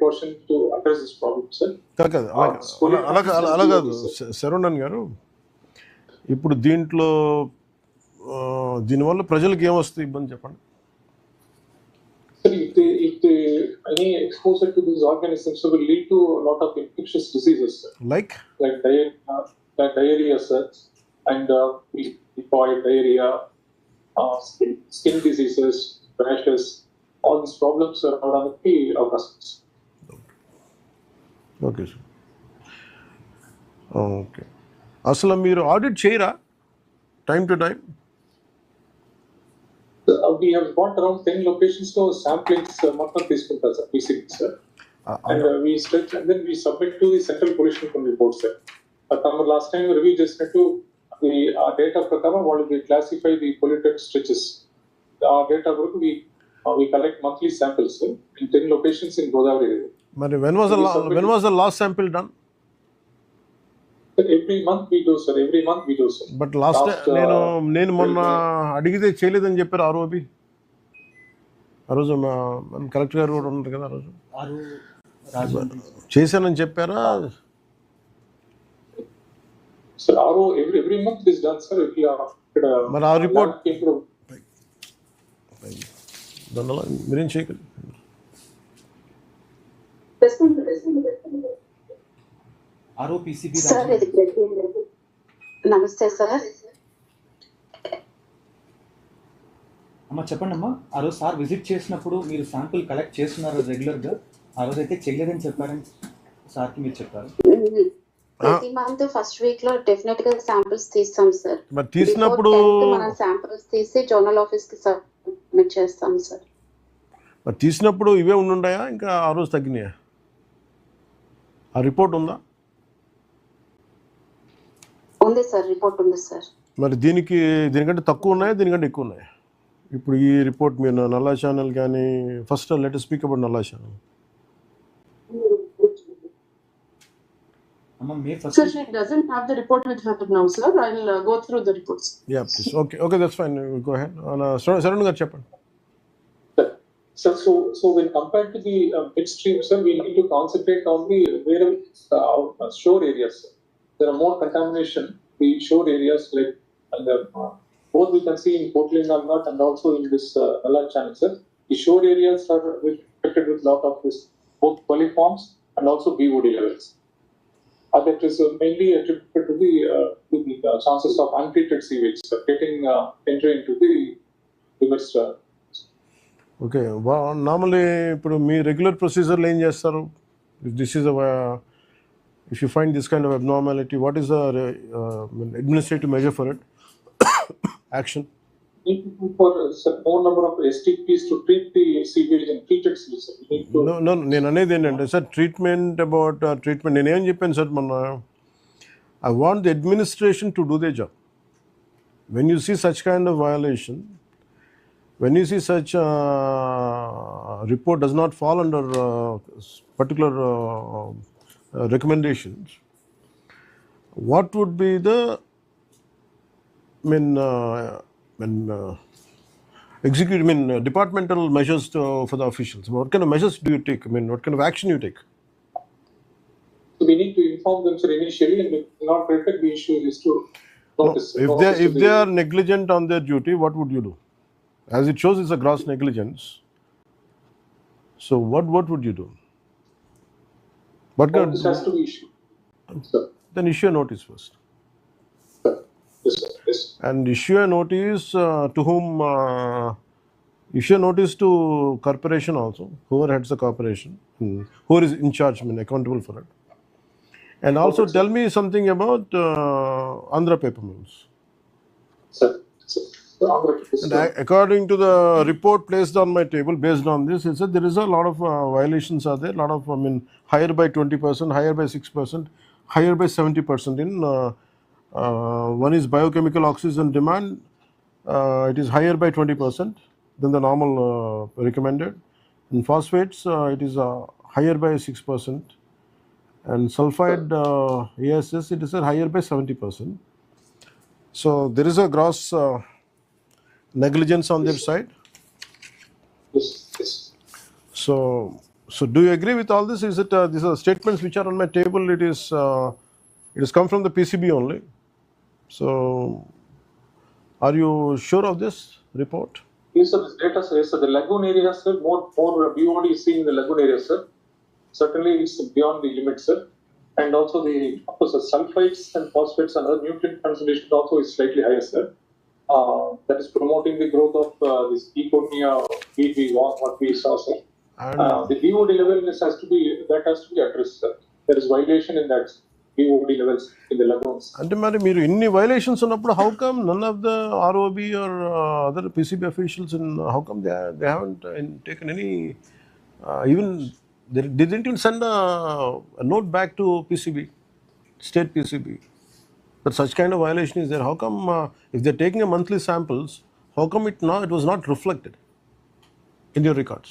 precaution to address this problem, sir. అలాగా శరవణన్ గారు, ఇప్పుడు దీనివల్ల ప్రజలకు ఏమొస్తుంది ఇబ్బంది చెప్పండి. Sir, if they any exposure to these organisms will lead to a lot of infectious diseases, sir. Like diarrhea, sir, and typhoid, diarrhea, skin diseases, rashes, all these problems are automatically occurs. Okay, sir. Okay. అసలు మీరు audit చేయరా time to time? We have got around 10 locations to samplings మొత్తం తీసుకుంటారు sir PCB, sir. And we stretch and then we submit to the central pollution control report, sir. Last time we review చేసినట్టు the data ప్రకారం వాళ్ళు classify the polluted stretches. Data వరకు we collect monthly samples, sir, in 10 locations in Godavari. మరి when was the last sample done? Every month we do, sir. But last నేను మొన్న అడిగితే చేయలేదని చెప్పారు ఆర్ఓబి. ఆ రోజు కలెక్టర్ గారు కూడా ఉన్నారు కదా, ఆ రోజు చేశానని చెప్పారా? Sir, RO every month is done, sir. మరి ఆ రిపోర్ట్ దానివల్ల మీరేం చేయగలరు? ROPCB సార్, నమస్తే సార్. అమ్మ చెప్పండి అమ్మా. ఆ రోజు సార్ విజిట్ చేసినప్పుడు మీరు శాంపుల్ కలెక్ట్ చేస్తున్నారు రెగ్యులర్గా, ఆ రోజు అయితే చేయలేదని చెప్పారని సార్కి మీరు చెప్పారు. ప్రతి మంత్ ఫస్ట్ వీక్ లో డెఫినెట్ గా శాంపిల్స్ తీస్తాం సార్. మరి తీసినప్పుడు మనం శాంపిల్స్ తీసి జోనల్ ఆఫీస్ కి సబ్మిట్ చేస్తాం సార్. మరి తీసినప్పుడు ఇవే ఉండుంటాయా, ఇంకా ఆ రోజు తగ్గినాయా? ఆ రిపోర్ట్ ఉందా? ఉంది సార్, రిపోర్ట్ ఉంది సార్. మరి దీనికంటే తక్కువ ఉన్నాయా, దీనికంటే ఎక్కువ ఉన్నాయా? ఇప్పుడు ఈ రిపోర్ట్ మీరు నల్లా ఛానల్ కానీ, first let us speak about నల్లా channel. Sir, she doesn't have the report with her now, sir. I'll go through the reports. Yeah, please. Okay, that's fine. Go ahead. Sarun garu cheppandi. Sir, so when compared to the midstream, sir, we need to concentrate on the shore areas. There are more contamination. The shore areas like both we can see in Pawankalyan and also in this Nalla channel, sir. The shore areas are affected with lot of this both coliforms and also BOD levels. That is mainly attributed to the chances of untreated sewage entering into the rivers. Okay. Well, normally, ఇప్పుడు మీ regular ప్రొసీజర్లో ఏం చేస్తారు? If you find this kind of abnormality, what is the administrative measure for it? Action? For more number of STPs to treat the sewage and treated sewage. No, నేను అనేది ఏంటంటే sir, treatment నేనేం చెప్పాను sir మొన్న, I want the administration to do their job. When you see such kind of violation, when you see such report does not fall under particular recommendations, what would be the departmental measures for the officials? What kind of measures do you take? What kind of action you take? So we need to inform them, sir, initially, and if not corrected, the issue is to notice. If they are negligent on their duty, what would you do? As it shows, it's a gross negligence. So what would you do? This has to be issued. Sir. Then issue a notice first. Yes, sir. Yes. And issue a notice to whom? Issue a notice to corporation also, whoever heads the corporation, who is in charge, accountable for it. And also tell me something about Andhra paper mills. Sir. And according to the report placed on my table, based on this, it said there is a lot of violations are there, lot of higher by 20%, higher by 6%, higher by 70% in one is biochemical oxygen demand, it is higher by 20% than the normal recommended. In phosphates, it is higher by 6%, and sulfide ASS, it is higher by 70%. So there is a gross negligence on their side. Yes. So So do you agree with all this? Is it these are statements which are on my table? It is come from the PCB only. So are you sure of this report? Yes, sir. This data says the lagoon areas, sir, more BOD is seen in the lagoon areas, sir. Certainly, it's beyond the limit, sir. And also of course, the sulfides and phosphates and other nutrient concentration also is slightly higher, sir. That is promoting the growth of this E. coli what we saw, sir. The BOD level has to be addressed, sir. There is violation in that BOD levels in the lagoons. అంటే మరి మీరు ఇన్ని violations ఉన్నప్పుడు how come none of the ROB or other PCB officials how come they haven't taken any even they didn't even send a note back to PCB, state PCB, that such kind of violation is there? How come if they're taking a monthly samples, how come it was not reflected in your records?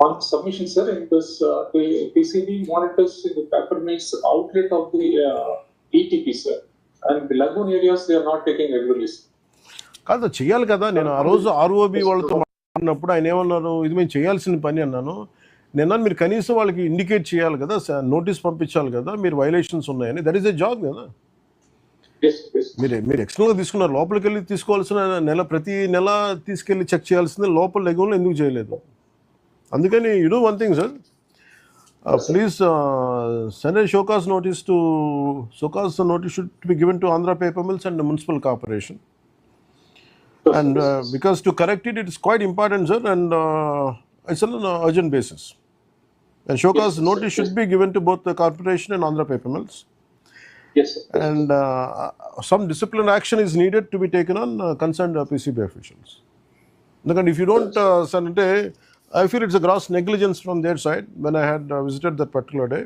On submission, sir, in this, the PCB monitors the paper mills outlet of the ETP, sir. And the lagoon areas, they are not taking regularly. కాదు చేయాలి కదా. నేను ఆ రోజు ROB వాళ్ళతో మాట్లాడినప్పుడు ఆయన ఏమన్నారు, ఇది మేము చేయాల్సిన పని అన్నాను. నేను మీరు కనీసం వాళ్ళకి ఇండికేట్ చేయాలి కదా, నోటీస్ పంపించాలి కదా, మీరు వైలేషన్స్ ఉన్నాయని. దట్ ఈస్ ఎ జాబ్ కదా. మీరు ఎక్స్టర్నల్గా తీసుకున్నారు, లోపలికి వెళ్ళి తీసుకోవాల్సిన ప్రతి నెల తీసుకెళ్ళి చెక్ చేయాల్సిందే, లోపల లెగూన్లో ఎందుకు చేయలేదు? అందుకని you do one thing sir, please send a showcase notice should be given to Andhra Paper Mills and the Municipal Corporation. And because to correct it, it's quite important, sir, and it's on an urgent basis. And showcase notice should be given to both the corporation and Andhra Paper Mills. Yes, sir. And some disciplinary action is needed to be taken on concerned PCB officials. Because if you don't send it, I feel it's a gross negligence from their side when I had visited that particular day.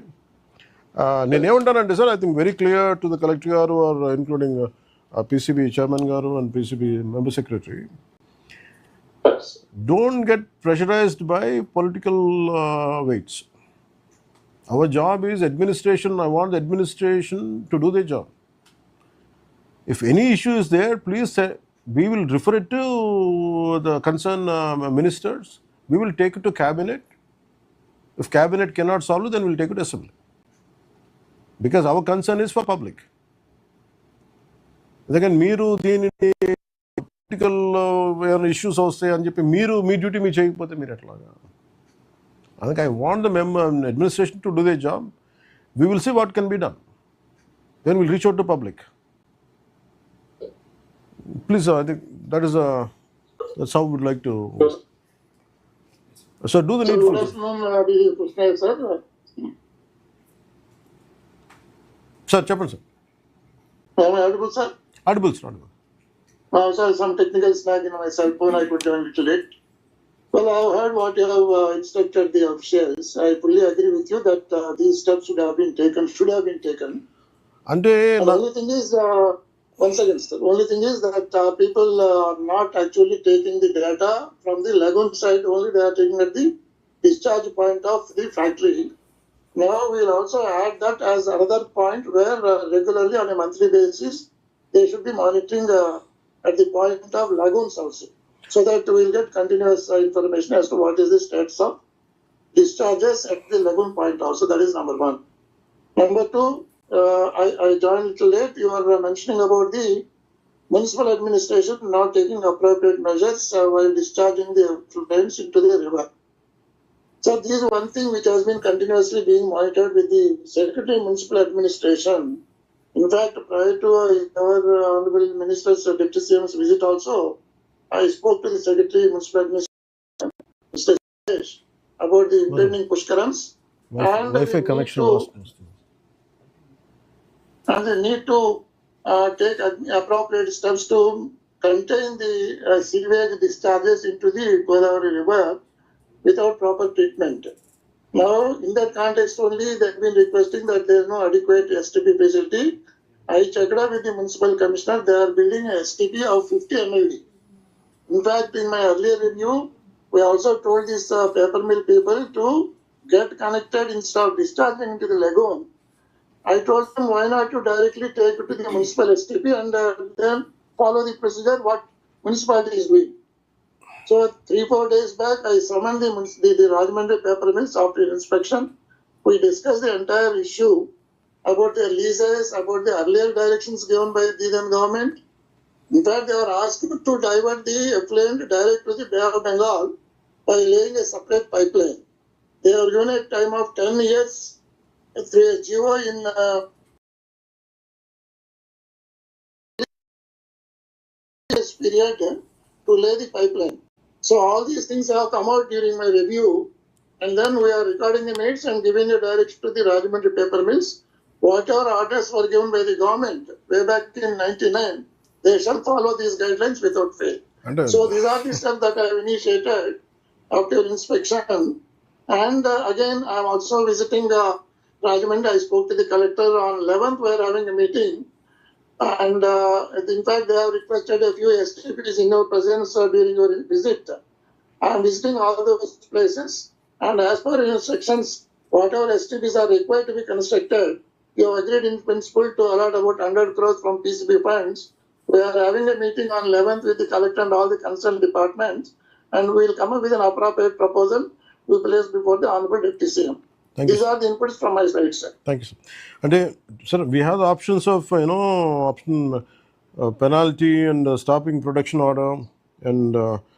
నేను ఏమంటానంటే sir, I think very clear to the collector garu or including PCB chairman garu and PCB member secretary. Don't get pressurized by political weights. Our job is administration. I want the administration to do their job. If any issue is there, please say, we will refer it to the concerned ministers. We will take it to cabinet. If cabinet cannot solve it, then we'll take it to assembly. Because our concern is for public. Again, meeru deenini political issues వస్తాయి అని చెప్పి మీరు మీ duty మీరు చేయకపోతే మీరు ఎట్లాగా? అందుకే I want the administration to do their job. We will see what can be done. Then we'll reach out to public. Please, I think that's how we would like to. So do the needful. Good afternoon, sir. Sir, చెప్పండి sir. Am I audible, sir? Audible, sir. Sir, some technical snag in my cell phone. I could join a little late. Well, I have heard what you have instructed the officials. I fully agree with you that these steps should have been taken. అంటే The only thing is, once again, sir, only thing is that people are not actually taking the data from the lagoon side, only they are taking at the discharge point of the factory. Now we will also add that as another point where regularly on a monthly basis, they should be monitoring at the point of lagoons also, so that we will get continuous information as to what is the status of discharges at the lagoon point also. That is number one. Number two, I joined a little late. You are mentioning about the municipal administration not taking appropriate measures while discharging the effluents into the river. So this is one thing which has been continuously being monitored with the Secretary Municipal Administration. In fact, prior to our Honorable Minister's Deputy CM's visit also, I spoke to the Secretary Municipal Administration, Mr. Suresh, about the impending Pushkarams and Wi-Fi connection lost. And they need to take appropriate steps to contain the sewage discharges into the Godavari River without proper treatment. Now, in that context only, they have been requesting that there is no adequate STP facility. I checked up with the municipal commissioner. They are building a STP of 50 MLD. In fact, in my earlier review, we also told these paper mill people to get connected instead of discharging into the lagoon. I told them, why not you directly take it to the municipal STP and then follow the procedure what municipality is doing. So 3-4 days back, I summoned the Rajahmundry paper mills after inspection. We discussed the entire issue about their leases, about the earlier directions given by the then government. In fact, they were asked to divert the effluent direct to the Bay of Bengal by laying a separate pipeline. They were given a time of 10 years through a GO in this period to lay the pipeline. So all these things have come out during my review, and then we are recording the minutes and giving a direction to the Rajahmundry paper mills. Whatever orders were given by the government way back in 99, they shall follow these guidelines without fail. So these are the steps that I have initiated after inspection. And again, I am also visiting Rajahmundry. I spoke to the collector on 11th. We are having a meeting. And in fact, they have requested a few STPs in your presence during your visit. I am visiting all those places. And as per instructions, whatever STPs are required to be constructed, you have agreed in principle to allot about 100 crores from PCB funds. We are having a meeting on 11th with the collector and all the concerned departments, and we will come up with an appropriate proposal to place before the Honorable Deputy CM. These are the inputs from my side, sir. Thank you, sir. And sir, we have the options of option penalty and stopping production order and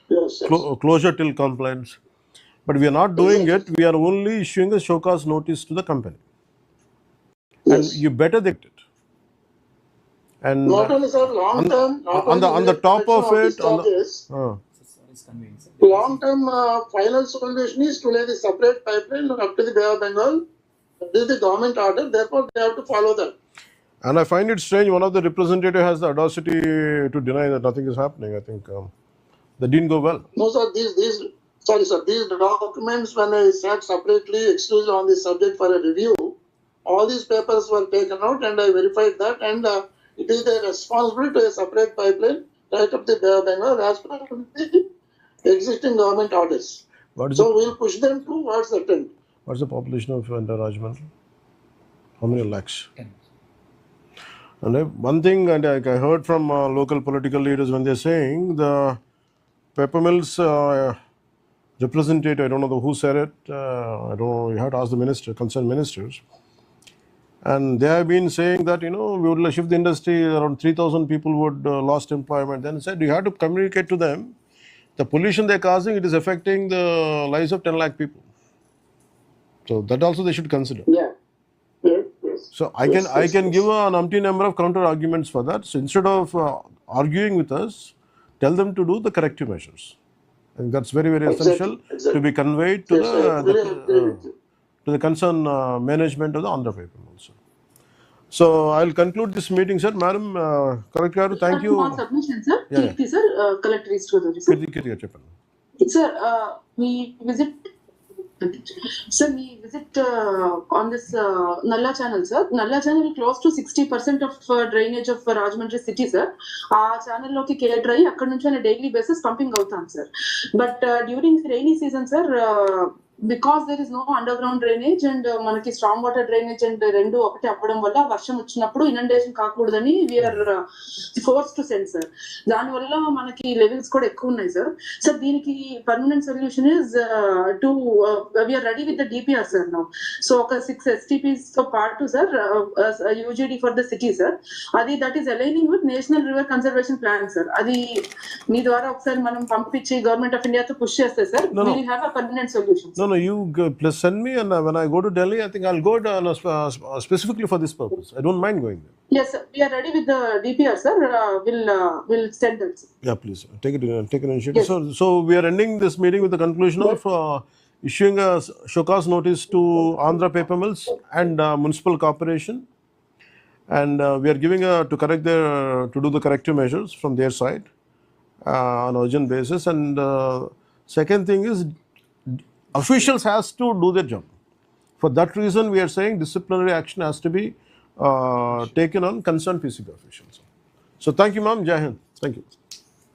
Yes, yes. closure till compliance. But we are not doing it. We are only issuing a show cause notice to the company. And Yes. you better get it. And Not only, sir, long term, not on only the top of it, discharges, conveying, sir. long term final solution is to lay the separate pipeline up to the Bay of Bengal. This is the government order, therefore they have to follow that. and I find it strange, one of the representative has the audacity to deny that nothing is happening. I think that didn't go well. No, sir, these documents, when I sat separately exclusively on this subject for a review, all these papers were taken out and I verified that, and it is their responsibility to a separate pipeline right up the Bay of Bengal as per the existing government orders. So we'll push them towards the trend. What's the population of Rajahmundry? How many lakhs? 10. And one thing, and I heard from local political leaders when they're saying the paper mills representative, I don't know who said it, I don't know, you have to ask the concerned ministers. And they have been saying that, we would shift the industry, around 3,000 people would lost employment. Then said you have to communicate to them, the pollution they're causing, it is affecting the lives of 10 lakh people. So that also they should consider. Yeah. Yes. So I can give an umpteen number of counter arguments for that. So instead of arguing with us, tell them to do the corrective measures. And that's very, very essential to be conveyed to the concerned management of the Andhra paper also. So I'll conclude this meeting, sir. Madam Collector, thank you. Small submission, sir. Yeah. Kirti, sir. Collector is to the sir. Sir, we visit. Sir, we visit on this Nalla channel, sir. Nalla channel close to 60% of drainage of Rajahmundry city, sir. Our channel loki care dry, akkad nunchi on a daily basis pumping outam, sir. But during the rainy season, sir, because there is no underground drainage and manaki storm water drainage and rendu okati avvadam valla varsham vachinappudu inundation kaakudani we are forced to send, sir. Dani valla manaki levels kuda ekku unnai, sir. Sir, deeniki permanent solution is to we are ready with the DPR, sir, now. So oka 6 STPs to part to, sir, UGD for the city, sir. Adi that is aligning with National River Conservation Plan, sir. Adi mee dwara okasari manam pampichi Government of India to push cheste, sir. We will have a permanent solution, sir. No, you please send me, and when I go to Delhi, I think I'll go specifically for this purpose. I don't mind going there. Yes, sir. We are ready with the DPR, sir. We'll send that, sir. Yeah, please take an initiative. Yes. So we are ending this meeting with the conclusion of issuing a show cause notice to Andhra paper mills and municipal corporation, and we are giving to do the corrective measures from their side on urgent basis. And second thing is, officials has to do their job. For that reason, we are saying disciplinary action has to be taken on concerned PCB officials. So thank you, ma'am. Jai Hind. Thank you.